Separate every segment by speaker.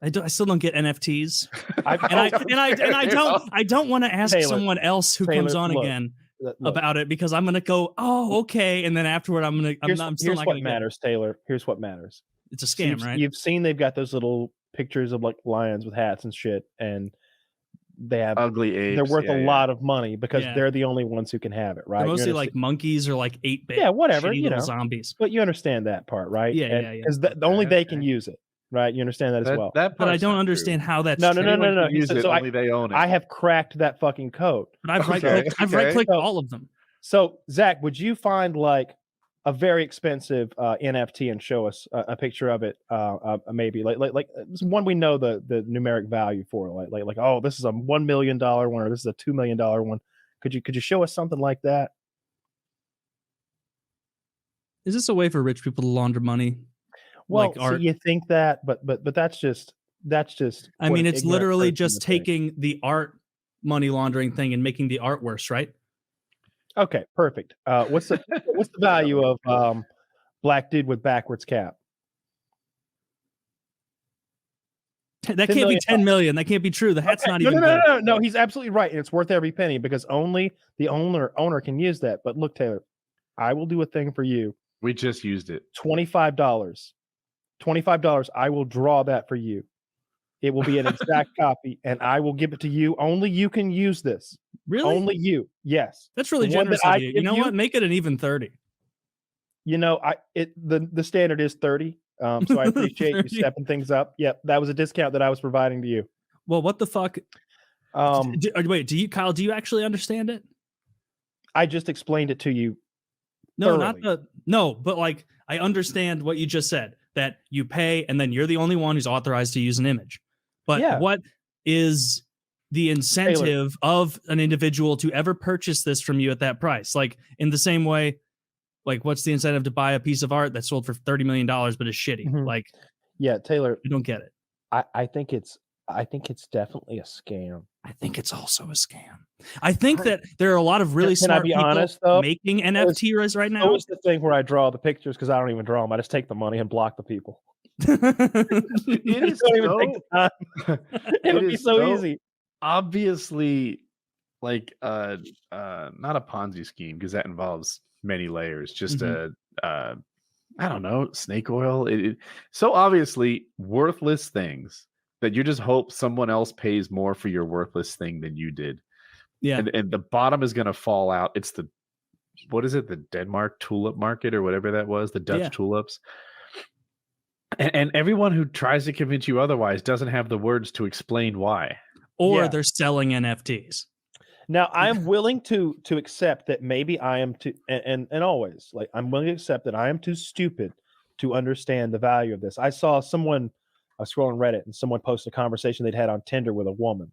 Speaker 1: I still don't get NFTs.
Speaker 2: I
Speaker 1: don't want to ask
Speaker 2: Taylor,
Speaker 1: someone else who comes on
Speaker 2: look,
Speaker 1: again
Speaker 2: look.
Speaker 1: about it, because I'm gonna go, oh, okay, and then afterward I'm still not gonna
Speaker 2: matters, Taylor. Here's what matters.
Speaker 1: It's a scam, right?
Speaker 2: You've seen they've got those little pictures of like lions with hats and shit, and they have
Speaker 3: ugly apes.
Speaker 2: They're worth a lot of money because they're the only ones who can have it, right?
Speaker 1: They're mostly like monkeys or like 8-bit,
Speaker 2: whatever,
Speaker 1: little zombies.
Speaker 2: But you understand that part, right?
Speaker 1: Yeah.
Speaker 2: Because only they can use it, right? You understand that as well.
Speaker 1: But I don't understand how that's
Speaker 2: no.
Speaker 3: Only they own it.
Speaker 2: I have cracked that fucking code.
Speaker 1: But I've right-clicked all of them.
Speaker 2: So Zach, would you find like a very expensive NFT and show us a picture of it? Maybe like one we know the numeric value for, like oh, this is a $1 million one, or this is a $2 million one. Could you show us something like that?
Speaker 1: Is this a way for rich people to launder money?
Speaker 2: Well,
Speaker 1: like art?
Speaker 2: You think that, but that's just.
Speaker 1: I mean, it's literally just taking the art money laundering thing and making the art worse, right?
Speaker 2: Okay, perfect. What's the value of black dude with backwards cap?
Speaker 1: That can't be 10 million. That can't be true. The hat's not even.
Speaker 2: No. He's absolutely right, and it's worth every penny because only the owner can use that. But look, Taylor, I will do a thing for you.
Speaker 3: We just used it.
Speaker 2: $25. I will draw that for you. It will be an exact copy, and I will give it to you. Only you can use this.
Speaker 1: Really?
Speaker 2: Only you. Yes.
Speaker 1: That's really generous of you. You know what? Make it an even 30.
Speaker 2: You know, the standard is 30. So I appreciate you stepping things up. Yep, that was a discount that I was providing to you.
Speaker 1: Well, what the fuck? Wait, Kyle, do you actually understand it?
Speaker 2: I just explained it to you.
Speaker 1: No, but like I understand what you just said, that you pay and then you're the only one who's authorized to use an image. But what is the incentive of an individual to ever purchase this from you at that price? Like in the same way, like what's the incentive to buy a piece of art that's sold for $30 million but is shitty?
Speaker 2: Mm-hmm.
Speaker 1: Like,
Speaker 2: yeah, Taylor,
Speaker 1: you don't get it.
Speaker 2: I think it's definitely a scam.
Speaker 1: I think it's also a scam. I think that there are a lot of really smart people making NFTs right now.
Speaker 2: It's the thing where I draw the pictures because I don't even draw them. I just take the money and block the people. It would be so easy.
Speaker 3: Obviously, like not a Ponzi scheme because that involves many layers. Just I don't know, snake oil. So obviously worthless things that you just hope someone else pays more for your worthless thing than you did.
Speaker 1: Yeah.
Speaker 3: And the bottom is going to fall out. It's what is it? The Denmark tulip market or whatever that was, the Dutch tulips. And everyone who tries to convince you otherwise doesn't have the words to explain why.
Speaker 1: Or they're selling NFTs.
Speaker 2: Now, I'm willing to accept that maybe I am too, and always, like, I'm willing to accept that I am too stupid to understand the value of this. I saw someone, I was scrolling Reddit, and someone posted a conversation they'd had on Tinder with a woman.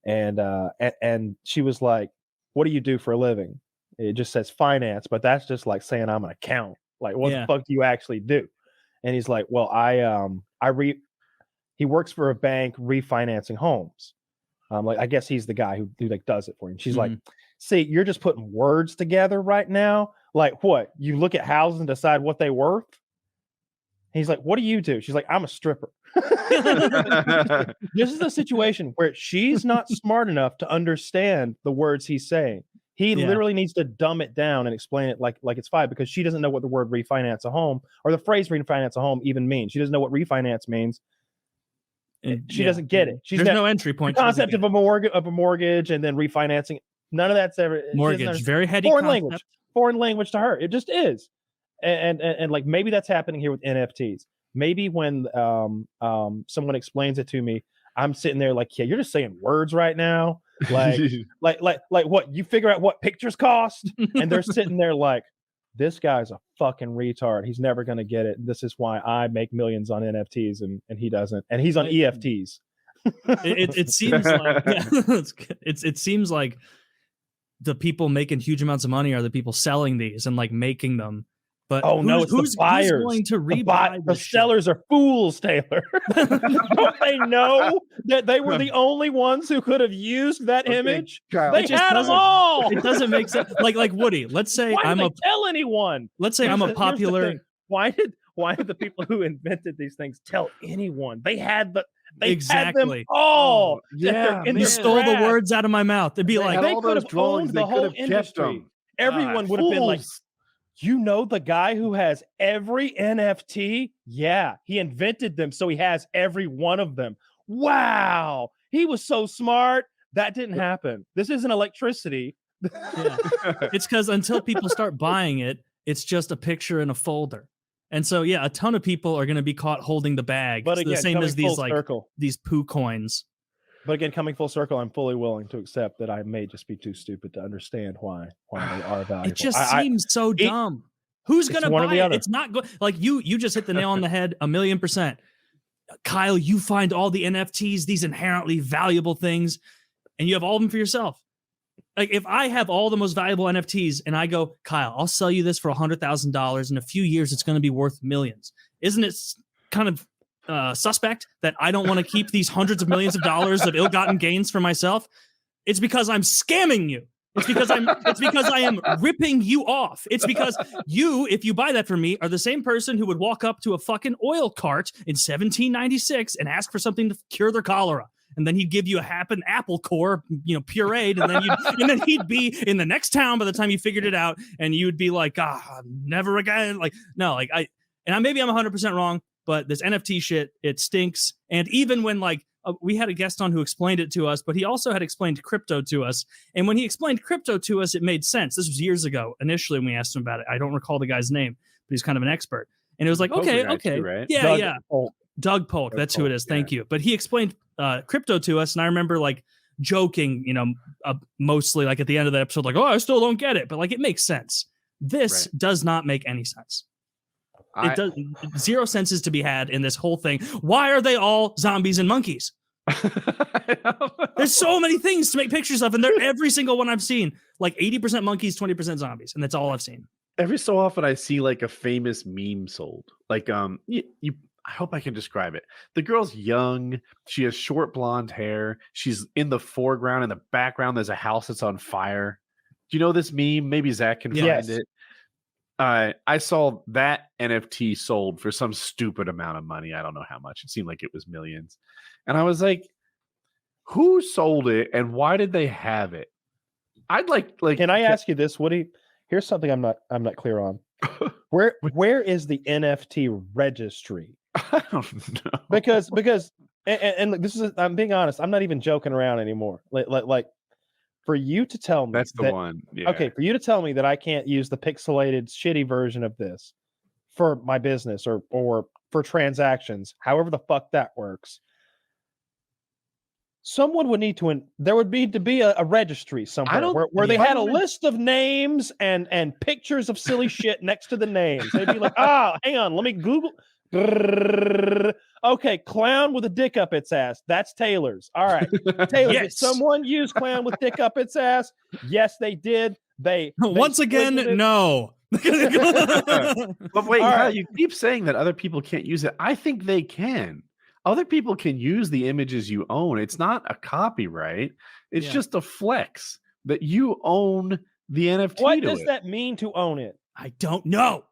Speaker 2: And she was like, what do you do for a living? It just says finance, but that's just like saying I'm an accountant. Like, what the fuck do you actually do? And he's like, well, he works for a bank refinancing homes. Like, I guess he's the guy who like does it for you. And she's like, see, you're just putting words together right now. Like, what? You look at houses and decide what they're worth? And he's like, what do you do? She's like, I'm a stripper. This is a situation where she's not smart enough to understand the words he's saying. He literally needs to dumb it down and explain it like it's fine, because she doesn't know what the word refinance a home or the phrase refinance a home even means. She doesn't know what refinance means. She doesn't get it. There's
Speaker 1: no entry point.
Speaker 2: The concept of a mortgage and then refinancing. None of that's ever
Speaker 1: mortgage. Very heady
Speaker 2: foreign language to her. It just is. And like maybe that's happening here with NFTs. Maybe when someone explains it to me, I'm sitting there like, yeah, you're just saying words right now. Like what? You figure out what pictures cost, and they're sitting there like, this guy's a fucking retard. He's never gonna get it. This is why I make millions on NFTs and he doesn't. And he's on EFTs.
Speaker 1: It seems like it seems like the people making huge amounts of money are the people selling these and like making them. But
Speaker 2: it's the buyers.
Speaker 1: Who's going to rebuy
Speaker 2: the sellers are fools, Taylor. Don't they know that they were the only ones who could have used that image?
Speaker 3: Kyle,
Speaker 2: they had them all.
Speaker 1: It doesn't make sense. Like Woody, let's say
Speaker 2: tell anyone.
Speaker 1: Let's say I'm a popular.
Speaker 2: Why did the people who invented these things tell anyone? They had They
Speaker 1: exactly.
Speaker 2: had them all.
Speaker 3: Yeah,
Speaker 1: you stole the words out of my mouth. It'd be like
Speaker 2: they could have owned the whole industry. Everyone would have been like, you know, the guy who has every NFT? Yeah, he invented them, so he has every one of them. Wow, he was so smart. That didn't happen. This isn't electricity.
Speaker 1: Yeah. It's because until people start buying it, it's just a picture in a folder. And so, yeah, a ton of people are going to be caught holding the bag.
Speaker 2: But again,
Speaker 1: the same as these
Speaker 2: circle.
Speaker 1: These poo coins.
Speaker 2: But again, coming full circle, I'm fully willing to accept that I may just be too stupid to understand why they are valuable.
Speaker 1: It just seems so dumb. Who's going to buy it? It's not good. Like you just hit the nail on the head 1,000,000%. Kyle, you find all the NFTs, these inherently valuable things, and you have all of them for yourself. Like if I have all the most valuable NFTs and I go, Kyle, I'll sell you this for $100,000 in a few years, it's going to be worth millions. Isn't it kind of suspect that I don't want to keep these hundreds of millions of dollars of ill-gotten gains for myself? It's because I'm scamming you. It's because I am ripping you off. It's because you, if you buy that from me, are the same person who would walk up to a fucking oil cart in 1796 and ask for something to cure their cholera. And then he'd give you an apple core, pureed, and then he'd be in the next town by the time you figured it out, and you'd be like, never again. Like, no, maybe I'm 100% wrong, but this NFT shit, it stinks. And even when we had a guest on who explained it to us, but he also had explained crypto to us. And when he explained crypto to us, it made sense. This was years ago, initially, when we asked him about it. I don't recall the guy's name, but he's kind of an expert. And it was like, okay.
Speaker 3: Too, right?
Speaker 1: Yeah. Doug Polk, that's who it is. Thank you. But he explained crypto to us, and I remember joking, mostly at the end of the episode, I still don't get it, but it makes sense. This does not make any sense. It does zero sense is to be had in this whole thing. Why are they all zombies and monkeys? There's so many things to make pictures of, and they're every single one I've seen. 80% monkeys, 20% zombies, and that's all I've seen.
Speaker 3: Every so often, I see a famous meme sold. I hope I can describe it. The girl's young. She has short blonde hair. She's in the foreground. In the background, there's a house that's on fire. Do you know this meme? Maybe Zach can find it. I saw that NFT sold for some stupid amount of money. I don't know how much. It seemed like it was millions. And I was like, who sold it and why did they have it? I'd like
Speaker 2: Can I ask you this, Woody? Here's something I'm not clear on. Where is the NFT registry?
Speaker 3: I don't know.
Speaker 2: Because and this is, I'm being honest, I'm not even joking around anymore. Like for you to tell me
Speaker 3: that's the one. Yeah.
Speaker 2: Okay, for you to tell me that I can't use the pixelated shitty version of this for my business or for transactions, however the fuck that works. Someone would need to there would need to be a registry somewhere where they had a list of names and pictures of silly shit next to the names. They'd be like, hang on, let me Google. Okay, clown with a dick up its ass. That's Taylor's. All right. Taylor, did someone use clown with dick up its ass? Yes, they did. They
Speaker 1: once again, no.
Speaker 3: But wait, you keep saying that other people can't use it. I think they can. Other people can use the images you own. It's not a copyright. It's just a flex that you own the NFT.
Speaker 2: What does that mean to own it?
Speaker 1: I don't know.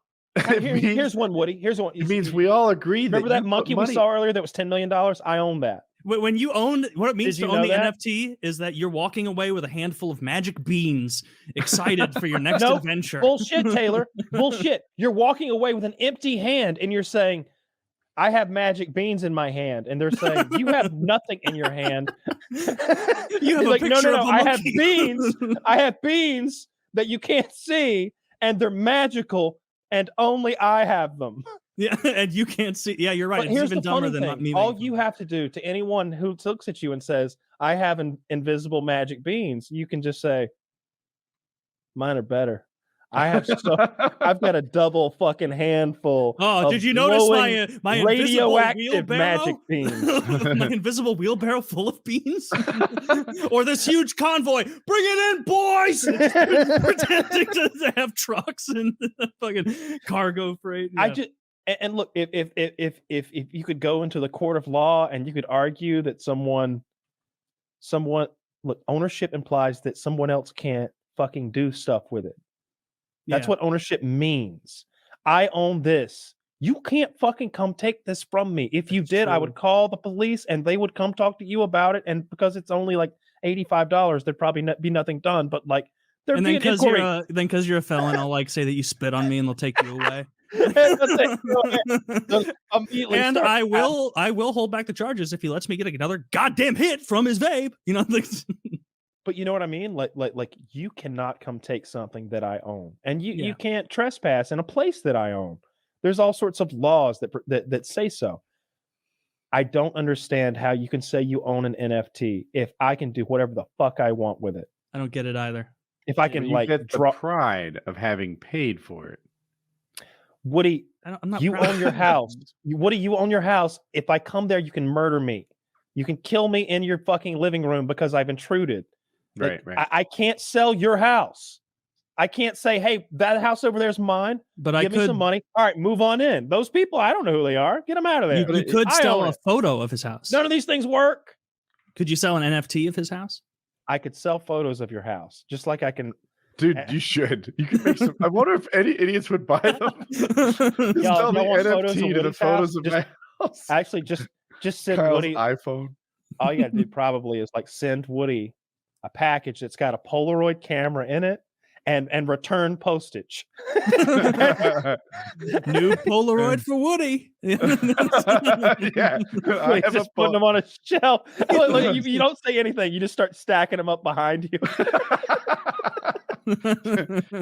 Speaker 2: Here's one, Woody. Here's one.
Speaker 3: It means we all agree.
Speaker 2: Remember that monkey we saw earlier that was $10 million? I own that.
Speaker 1: When you own, what it means to own the NFT is that you're walking away with a handful of magic beans, excited for your next adventure.
Speaker 2: Bullshit, Taylor. Bullshit. You're walking away with an empty hand, and you're saying, I have magic beans in my hand, and they're saying you have nothing in your hand.
Speaker 1: You have a picture of a monkey.
Speaker 2: I have beans. I have beans that you can't see, and they're magical, and only I have them.
Speaker 1: Yeah, and you can't see. Yeah, you're right.
Speaker 2: But it's even dumber than me. All you have to do to anyone who looks at you and says, "I have invisible magic beans," you can just say, "Mine are better." I've got a double fucking handful.
Speaker 1: Oh, did you notice my
Speaker 2: radioactive magic beans?
Speaker 1: My invisible wheelbarrow full of beans, or this huge convoy? Bring it in, boys! Pretending to have trucks and fucking cargo freight.
Speaker 2: Yeah. Look, if you could go into the court of law and you could argue that someone look, ownership implies that someone else can't fucking do stuff with it. That's what ownership means. I own this. You can't fucking come take this from me. If you did, I would call the police and they would come talk to you about it. And because it's only like $85, there'd probably be nothing done. But like,
Speaker 1: and then because you're a felon, I'll like say that you spit on me and they'll take you away. And I will hold back the charges if he lets me get another goddamn hit from his vape. You know,
Speaker 2: but you know what I mean? Like you cannot come take something that I own, and you can't trespass in a place that I own. There's all sorts of laws that say so. I don't understand how you can say you own an NFT if I can do whatever the fuck I want with it.
Speaker 1: I don't get it either.
Speaker 2: If I can
Speaker 3: like get the pride of having paid for it.
Speaker 2: Woody, you own your house. Woody, you own your house. If I come there, you can murder me. You can kill me in your fucking living room because I've intruded.
Speaker 3: Right.
Speaker 2: I can't sell your house. I can't say, hey, that house over there is mine.
Speaker 1: But
Speaker 2: give me some money. All right, move on in. Those people, I don't know who they are. Get them out of there.
Speaker 1: You could sell a photo of his house.
Speaker 2: None of these things work.
Speaker 1: Could you sell an NFT of his house?
Speaker 2: I could sell photos of your house, just like I can.
Speaker 3: Dude, you should. You could make some. I wonder if any idiots would buy them.
Speaker 2: Y'all want NFT to the photos of my house. Actually, just send
Speaker 3: Kyle's
Speaker 2: Woody
Speaker 3: iPhone.
Speaker 2: All you gotta do probably is like send Woody a package that's got a Polaroid camera in it and return postage.
Speaker 1: New Polaroid for Woody.
Speaker 2: Yeah, I have just putting them on a shelf. You don't say anything. You just start stacking them up behind you.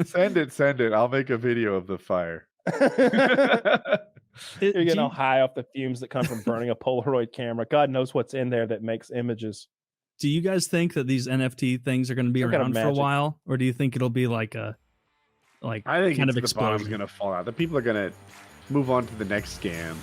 Speaker 3: Send it. I'll make a video of the fire.
Speaker 2: You're getting all high off the fumes that come from burning a Polaroid camera. God knows what's in there that makes images.
Speaker 1: Do you guys think that these NFT things are going to be around for a while, or do you think it'll be like I think
Speaker 3: kind of the bottom's going to fall out? The people are going to move on to the next scam.